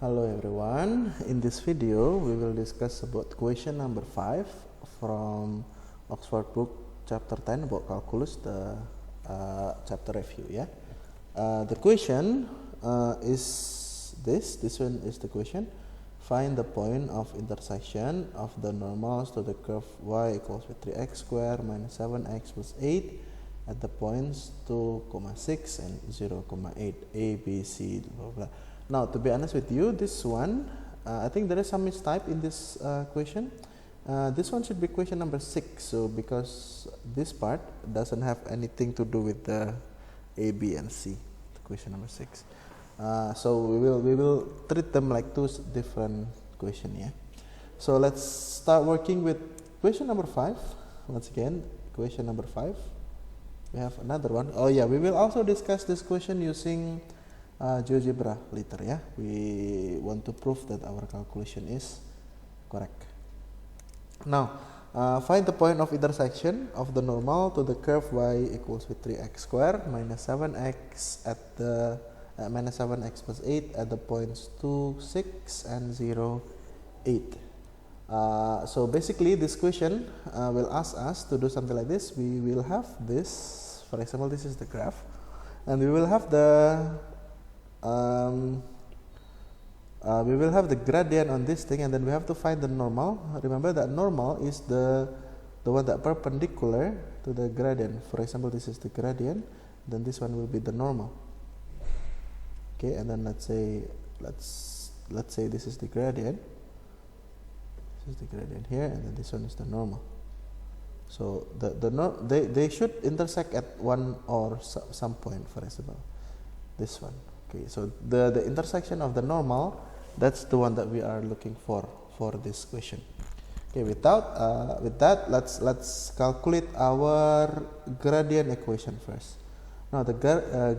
Hello everyone, in this video we will discuss about question number 5 from Oxford book chapter 10 about calculus, the chapter review. The question is this one is the question. Find the point of intersection of the normals to the curve y equals with 3x squared minus 7x plus 8 at the points 2, 6 and 0, 8, a, b, c, blah, blah. Now, to be honest with you, this one, I think there is some mistype in this question. This one should be question number 6. So, because this part doesn't have anything to do with the A, B, and C, question number 6. So we will treat them like two different questions. Yeah. So let's start working with question number 5. Once again, question number 5. We have another one. Oh yeah, we will also discuss this question using GeoGebra later. Yeah, we want to prove that our calculation is correct. Now, find the point of intersection of the normal to the curve y equals with 3x squared minus 7x at the minus 7x plus 8 at the points 2, 6 and 0, 8. So basically this question will ask us to do something like this. We will have this, for example, this is the graph, and we will have the gradient on this thing, and then we have to find the normal. Remember that normal is the one that perpendicular to the gradient. For example, this is the gradient, then this one will be the normal. Okay, and then let's say this is the gradient. This is the gradient here, and then this one is the normal. So they should intersect at one or some point. For example, this one. Okay, so the intersection of the normal, that's the one that we are looking for this question. Okay, with that, let's calculate our gradient equation first. Now the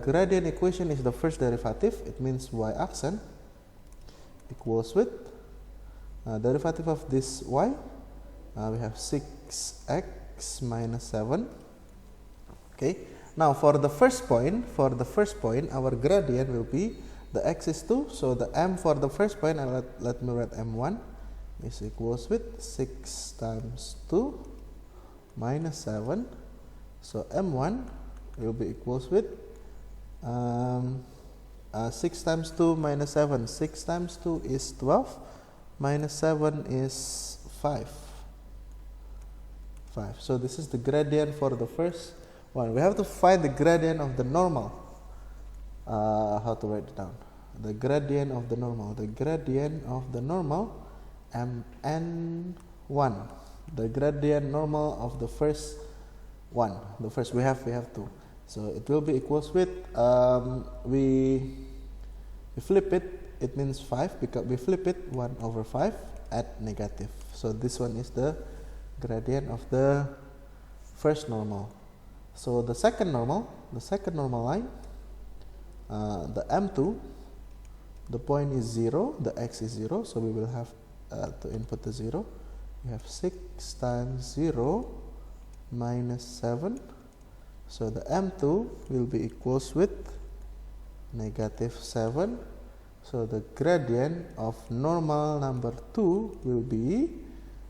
gradient equation is the first derivative. It means y-axis equals with derivative of this y. We have 6x minus 7. Okay. Now for the first point, our gradient will be the x is 2. So the m for the first point, and let me write m1 is equals with 6 times 2 minus 7. So m1 will be equals with 6 times 2 minus 7. 6 times 2 is 12, minus 7 is 5. So this is the gradient for the first one. We have to find the gradient of the normal. How to write it down? The gradient of the normal. The gradient of the normal, mn1. The gradient normal of the first one. The first we have 2. So it will be equals with we flip it. It means 5 because we flip it 1 over 5 at negative. So this one is the gradient of the first normal. So the second normal line, the m2, the point is 0, the x is 0, so we will have to input the 0. We have 6 times 0 minus 7. So the m2 will be equals with negative 7. So the gradient of normal number 2 will be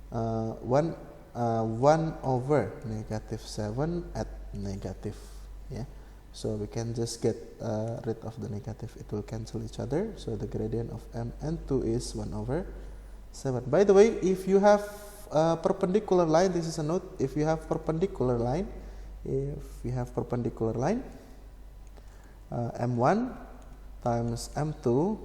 1 over negative 7 at negative. Yeah. So we can just get rid of the negative. It will cancel each other. So the gradient of m and 2 is 1 over 7. By the way, if you have a perpendicular line, this is a note. If you have perpendicular line, m1 times m2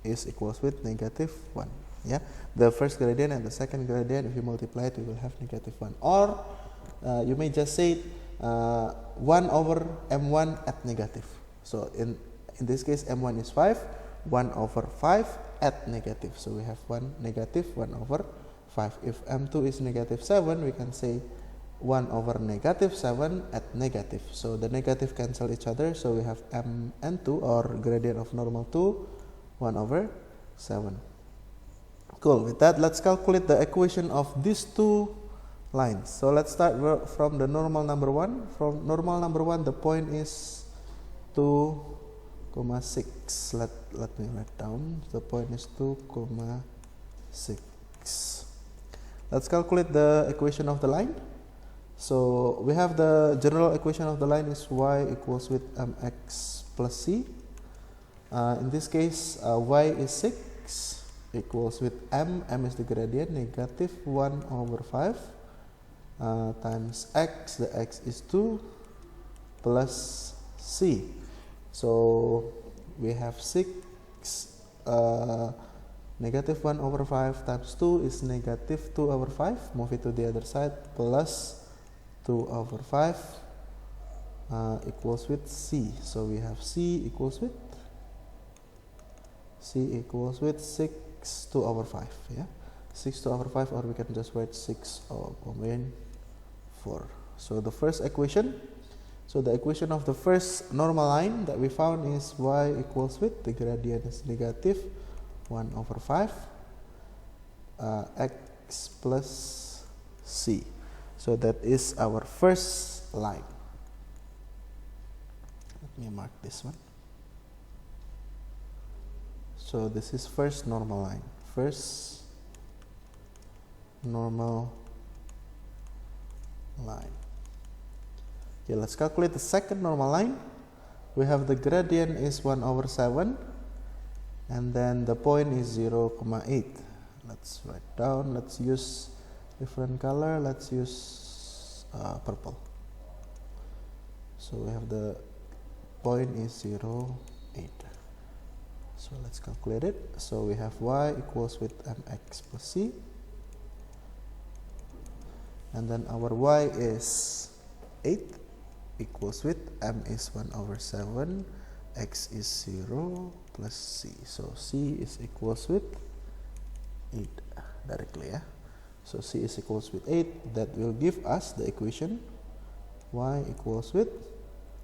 is equals with negative 1. Yeah, the first gradient and the second gradient, if you multiply it, we will have negative 1. Or you may just say 1 over m1 at negative. So in this case, m1 is 5, 1 over 5 at negative. So we have 1 negative 1 over 5. If m2 is negative 7, we can say 1 over negative 7 at negative. So the negative cancel each other. So we have m and 2, or gradient of normal 2, 1 over 7. Cool. With that, let's calculate the equation of these two lines. So let's start from the normal number 1. From normal number 1, the point is 2, comma 6. Let me write down. The point is 2, comma 6. Let's calculate the equation of the line. So we have the general equation of the line is y equals with mx plus c. In this case, y is 6 equals with m is the gradient, negative 1 over 5 times x, the x is 2 plus c. So we have 6 negative 1 over 5 times 2 is negative 2 over 5, move it to the other side, plus 2 over 5 equals with c. So we have c equals with 6 2 over 5, yeah, 6 2 over 5, or we can just write 6 over 4. So the first equation, so the equation of the first normal line that we found is y equals with, the gradient is negative 1 over 5 x plus c. So that is our first line. Let me mark this one. So this is first normal line. First normal line. Okay, let's calculate the second normal line. We have the gradient is 1 over 7, and then the point is 0, 0.8. Let's write down. Let's use different color. Let's use purple. So we have the point is 0, 8. So let's calculate it. So we have y equals with mx plus c, and then our y is 8 equals with m is 1 over 7, x is 0 plus c. So c is equals with 8 directly, yeah. So c is equals with 8. That will give us the equation y equals with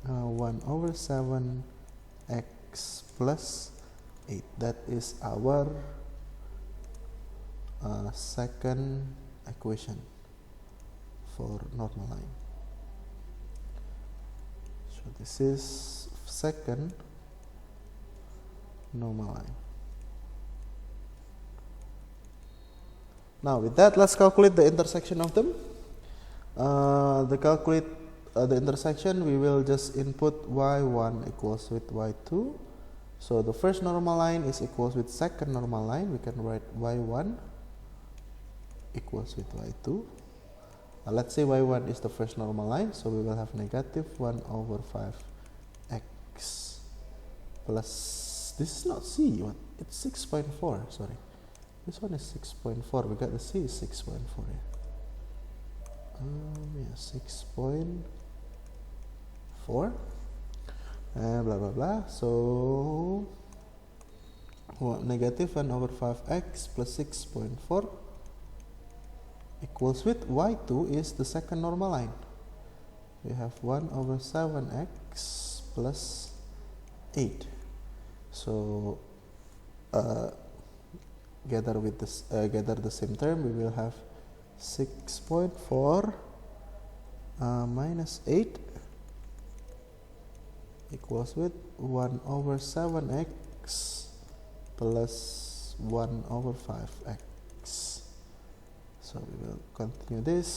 1 over 7 x plus 8. That is our second equation for normal line. So this is second normal line. Now with that, let's calculate the intersection of them. To calculate the intersection, we will just input y1 equals with y2. So the first normal line is equals with second normal line. We can write y1 equals with y2. Let's say y1 is the first normal line, so we will have negative 1 over 5x plus, this is not c, what? It's 6.4, sorry. This one is 6.4, we got the c is 6.4, yeah. 6.4 and blah blah blah. So negative 1 over 5x plus 6.4 equals with y2 is the second normal line. We have 1 over 7x plus 8. So gather the same term, we will have 6.4 minus 8 equals with 1 over 7x plus 1 over 5x. So we will continue this.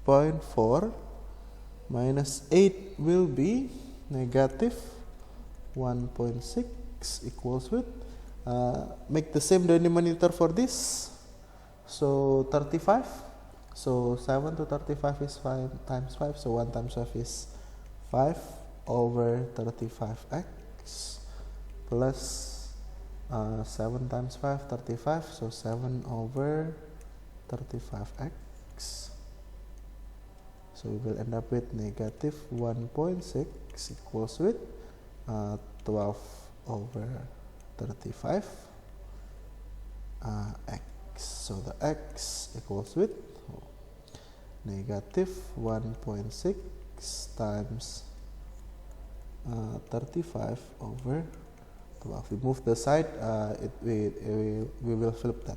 6.4 minus 8 will be negative 1.6 equals with, make the same denominator for this, so 35. So 7 to 35 is 5 times 5, so 1 times 5 is 5 over 35x plus 7 times 5, 35, so 7 over 35x. So we will end up with negative 1.6 equals with 12 over 35 x. So the x equals with negative 1.6 times 35 over 12. We move the side, we will flip that.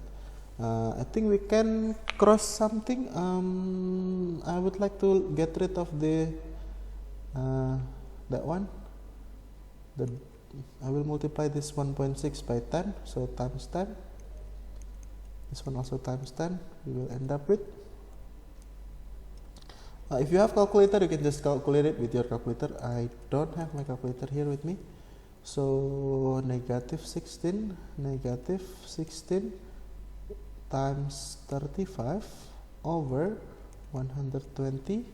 I think we can cross something. I would like to get rid of the that one. I will multiply this 1.6 by 10, so times 10. This one also times 10. We will end up with, if you have calculator, you can just calculate it with your calculator. I don't have my calculator here with me. So negative 16 times 35 over 120.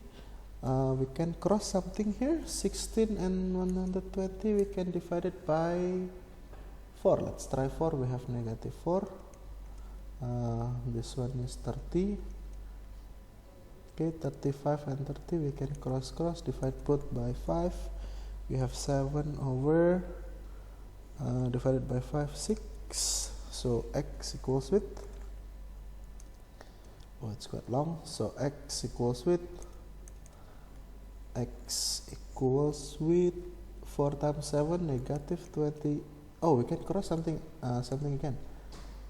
We can cross something here. 16 and 120, we can divide it by 4. Let's try 4. We have negative 4. This one is 30. Okay, 35 and 30, we can cross, divide both by 5. We have 7 over divided by 5, 6. So x equals with, oh, it's quite long. So x equals with 4 times 7, negative 20. Oh, we can cross something again.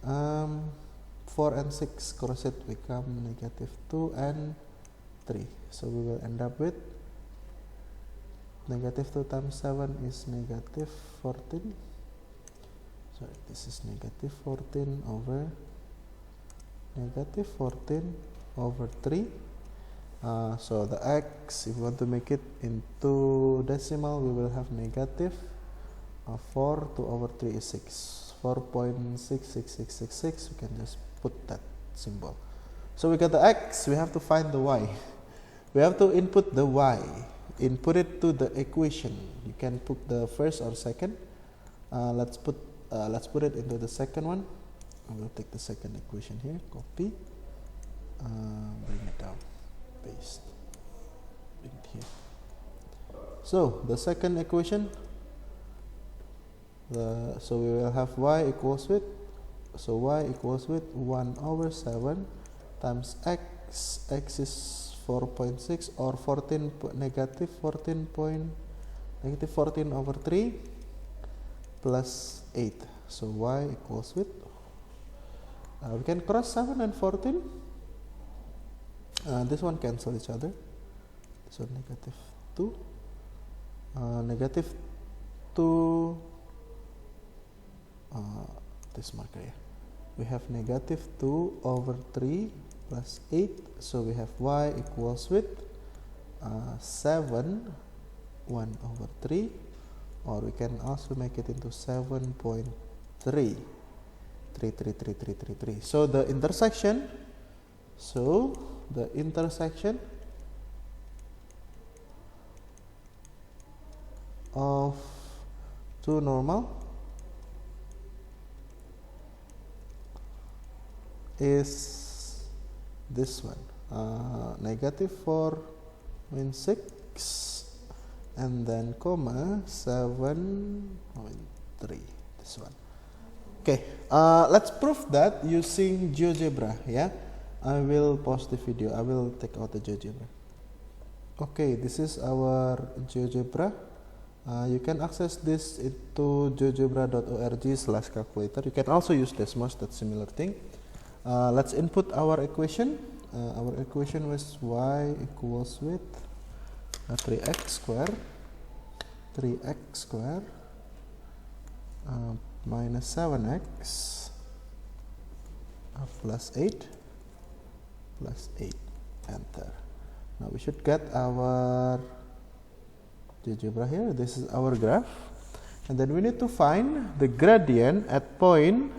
4 and 6 cross it, become negative 2 and 3. So we will end up with negative 2 times 7 is negative 14. Sorry, this is negative 14 over 3. So the x, if we want to make it into decimal, we will have negative 4 to over 3 is 6. 4.66666. We can just put that symbol. So we got the x, we have to find the y. We have to input the y, input it to the equation. You can put the first or second. Let's put it into the second one. I will take the second equation here, copy, bring it down, paste, bring it here. So the second equation, so we will have y equals with, so y equals with 1 over 7 times x. X is 4.6 or 14, negative 14 over 3 plus 8. So y equals with, we can cross 7 and 14. This one cancel each other. This one negative 2. Negative 2. This marker, yeah. We have negative 2 over 3 plus 8. So we have y equals with 7, 1 over 3. Or we can also make it into 7.3. 3. So the intersection of two normal is this one, negative 4.6 and then comma 7.3, this one. Okay, let's prove that using GeoGebra. Yeah, I will pause the video. I will take out the GeoGebra. Okay, this is our GeoGebra. You can access this into geogebra.org/calculator. You can also use Desmos, that's similar thing. Let's input our equation. Our equation was y equals with 3x square minus 7x plus 8 enter. Now we should get our GeoGebra here. This is our graph, and then we need to find the gradient at point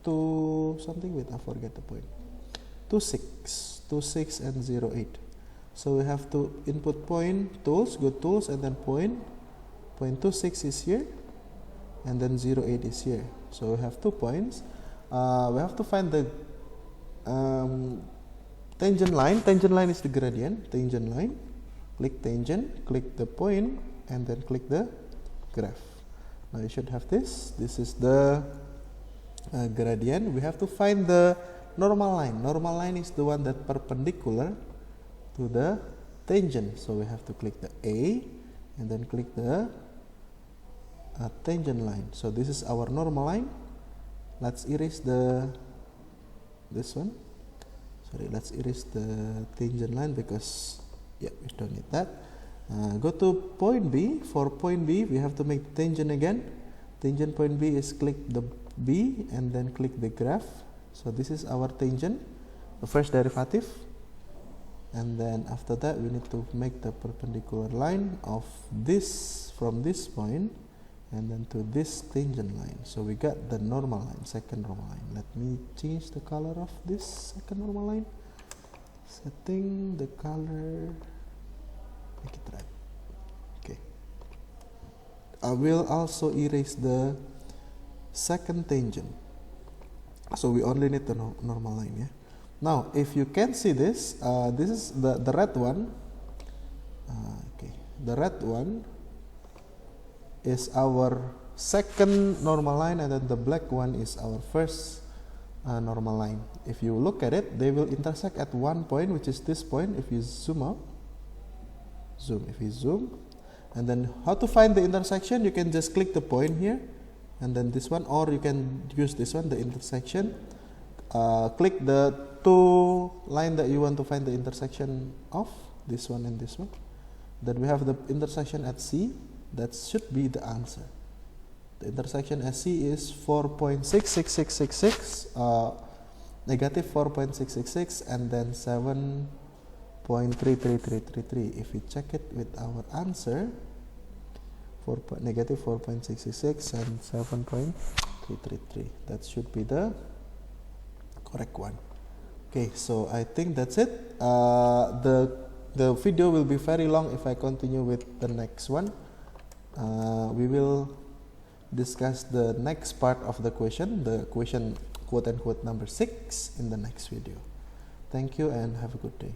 to something, wait, I forget the point, 26 and 08. So we have to input point, tools, go tools, and then point 26 is here, and then 08 is here. So we have 2 points. We have to find the tangent line. Tangent line is the gradient. Tangent line. Click tangent, click the point, and then click the graph. Now you should have this. This is the gradient. We have to find the normal line. Normal line is the one that perpendicular to the tangent. So we have to click the A and then click the tangent line. So this is our normal line. Let's erase this one. Sorry, let's erase the tangent line because we don't need that. Go to point B. For point B, we have to make the tangent again. Tangent point B is click the B and then click the graph. So this is our tangent, the first derivative. And then after that, we need to make the perpendicular line of this from this point and then to this tangent line. So we got the normal line, second normal line. Let me change the color of this second normal line. Setting the color, make it red. Okay. I will also erase the second tangent. So we only need the normal line, yeah. Now, if you can see this, this is the red one. Okay, the red one is our second normal line, and then the black one is our first normal line. If you look at it, they will intersect at one point, which is this point. If you zoom out, if you zoom, and then how to find the intersection, you can just click the point here, and then this one, or you can use this one, the intersection. Click the two line that you want to find the intersection of, this one and this one. Then we have the intersection at C. That should be the answer. The intersection at C is 4.66666, negative 4.666, and then 7.33333. If we check it with our answer, negative 4.666 and 7.333. That should be the correct one. Okay, so I think that's it. The video will be very long if I continue with the next one. We will discuss the next part of the question quote unquote number 6 in the next video. Thank you and have a good day.